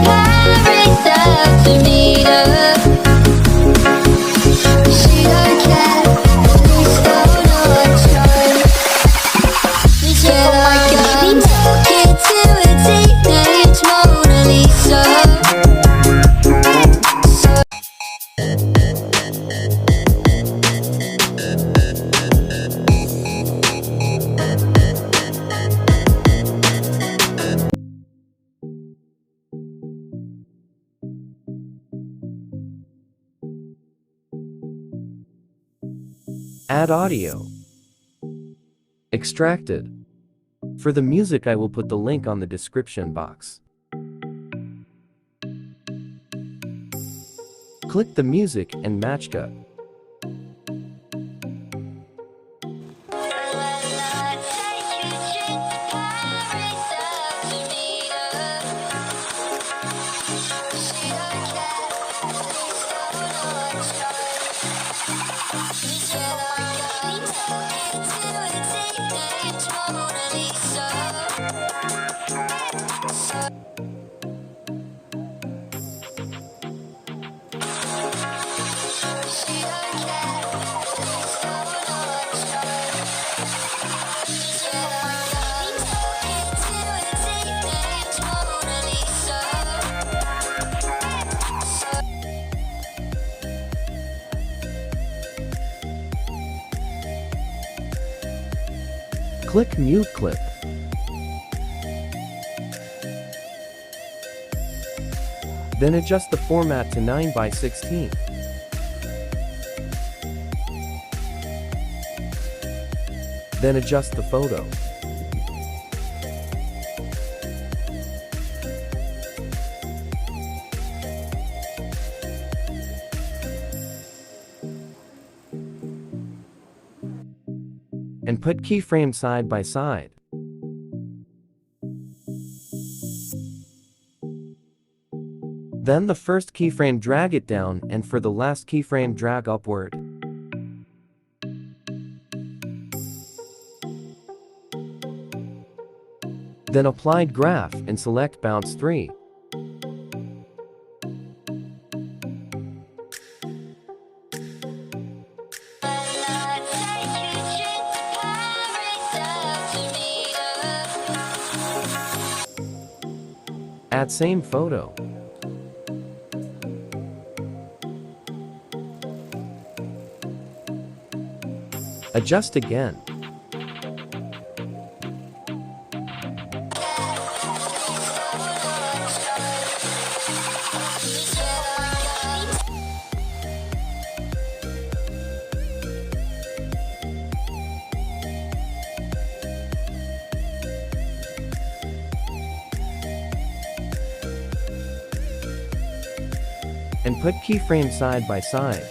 paradise to meet her. She don't care, please don't try. Yeah, like I'm talking to a teenage Monalisa. Add audio. Extracted. For the music, I will put the link on the description box. Click the music and match cut. Click Mute Clip. Then adjust the format to 9:16. Then adjust the photo. And put keyframes side by side. Then the first keyframe, drag it down, and for the last keyframe, drag upward. Then applied graph and select bounce 3. Add same photo. Adjust again. And put keyframes side by side.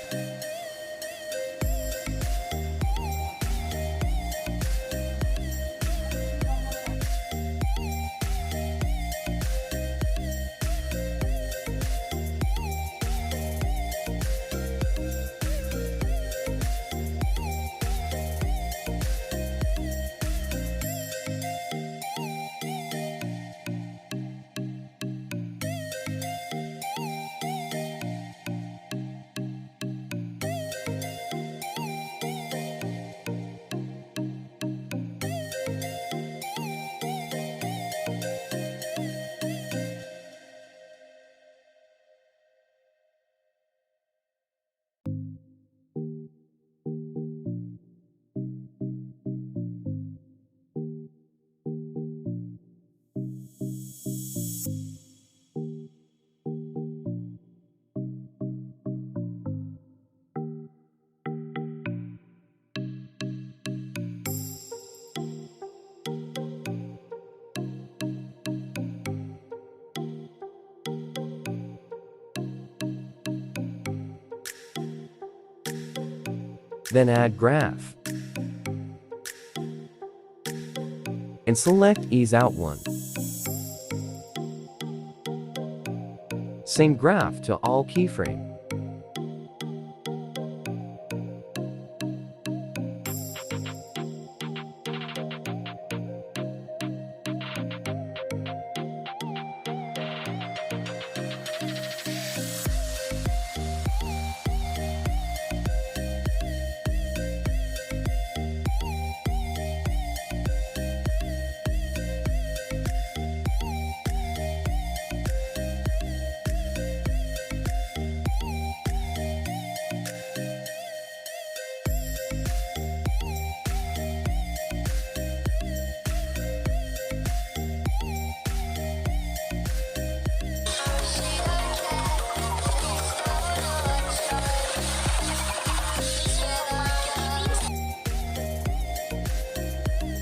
Then add graph. And select ease out 1. Same graph to all keyframe.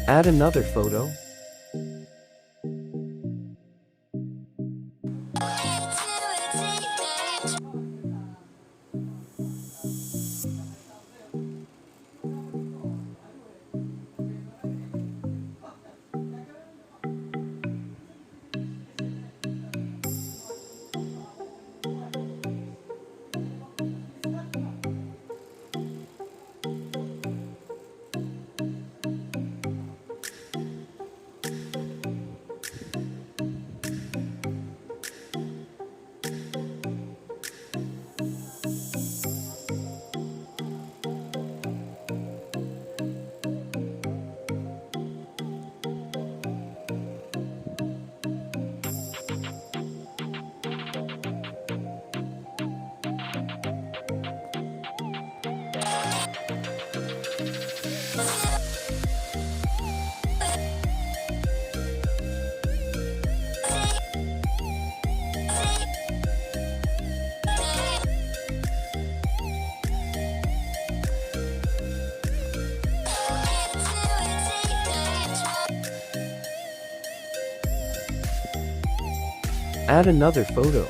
Add another photo. Add another photo.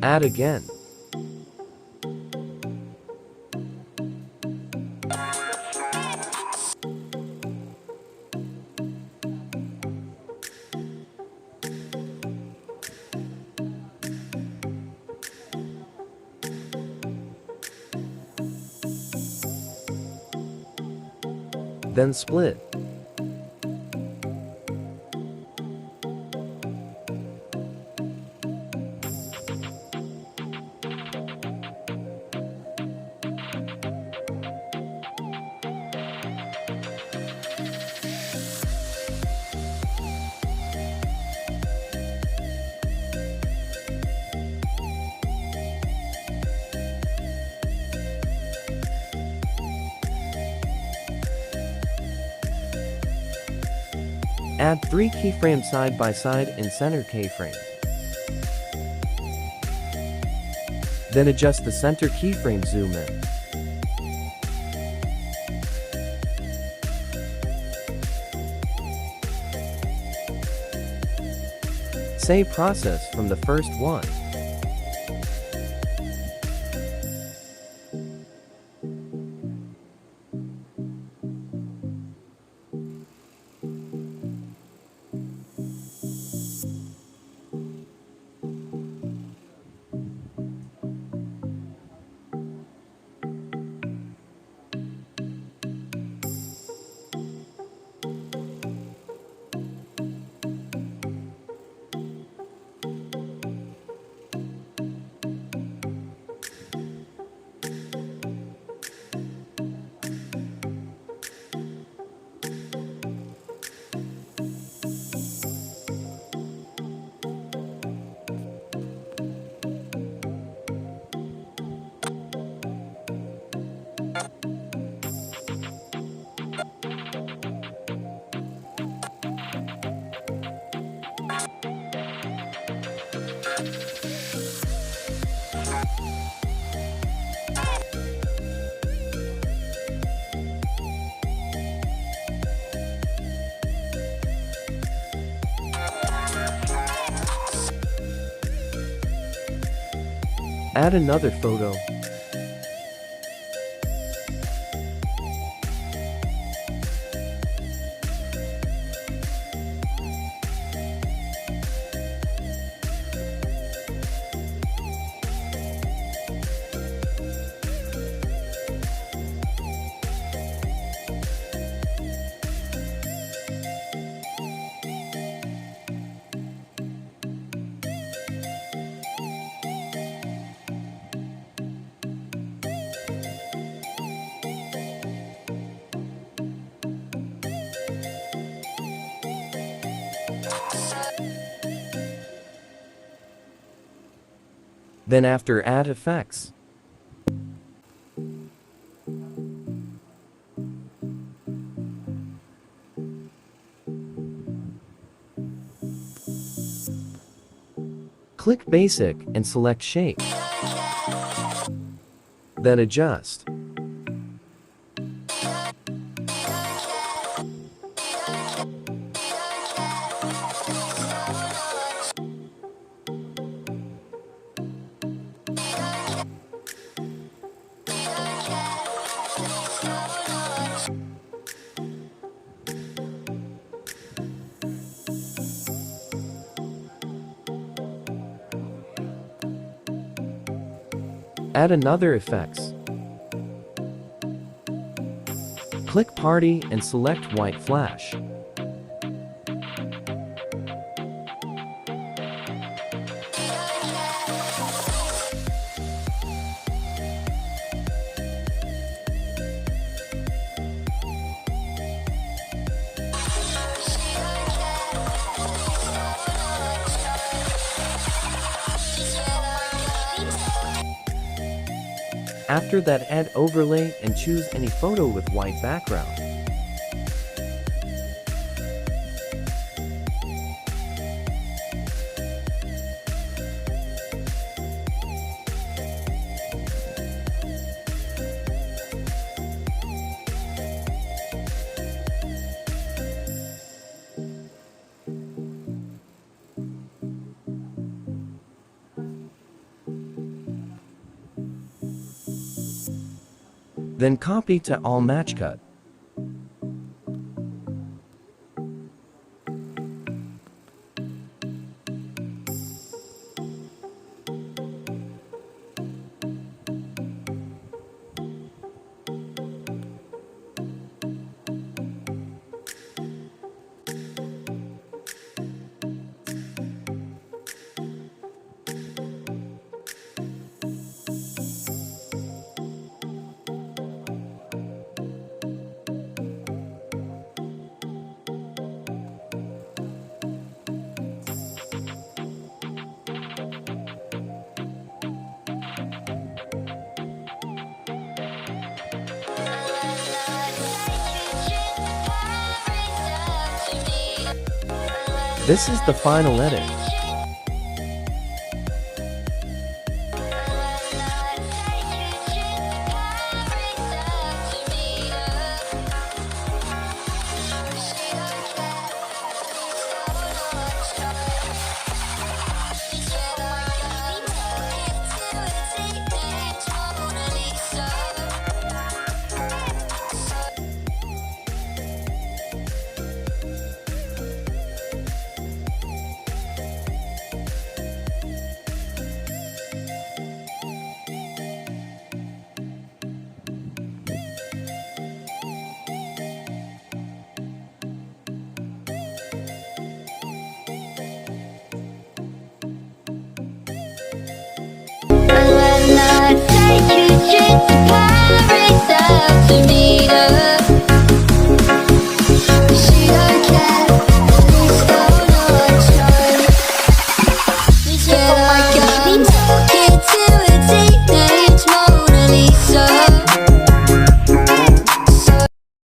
Add again. Then split. Add 3 keyframes side by side in center keyframe. Then adjust the center keyframe zoom in. Save process from the first one. Add another photo. Then after add effects. Click Basic and select Shape. Then adjust. Add another effects. Click Party and select White Flash. After that, add overlay and choose any photo with white background. Then copy to all match cut. This is the final edit.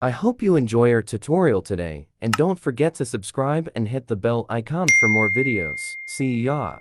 I hope you enjoy our tutorial today, and don't forget to subscribe and hit the bell icon for more videos. See ya!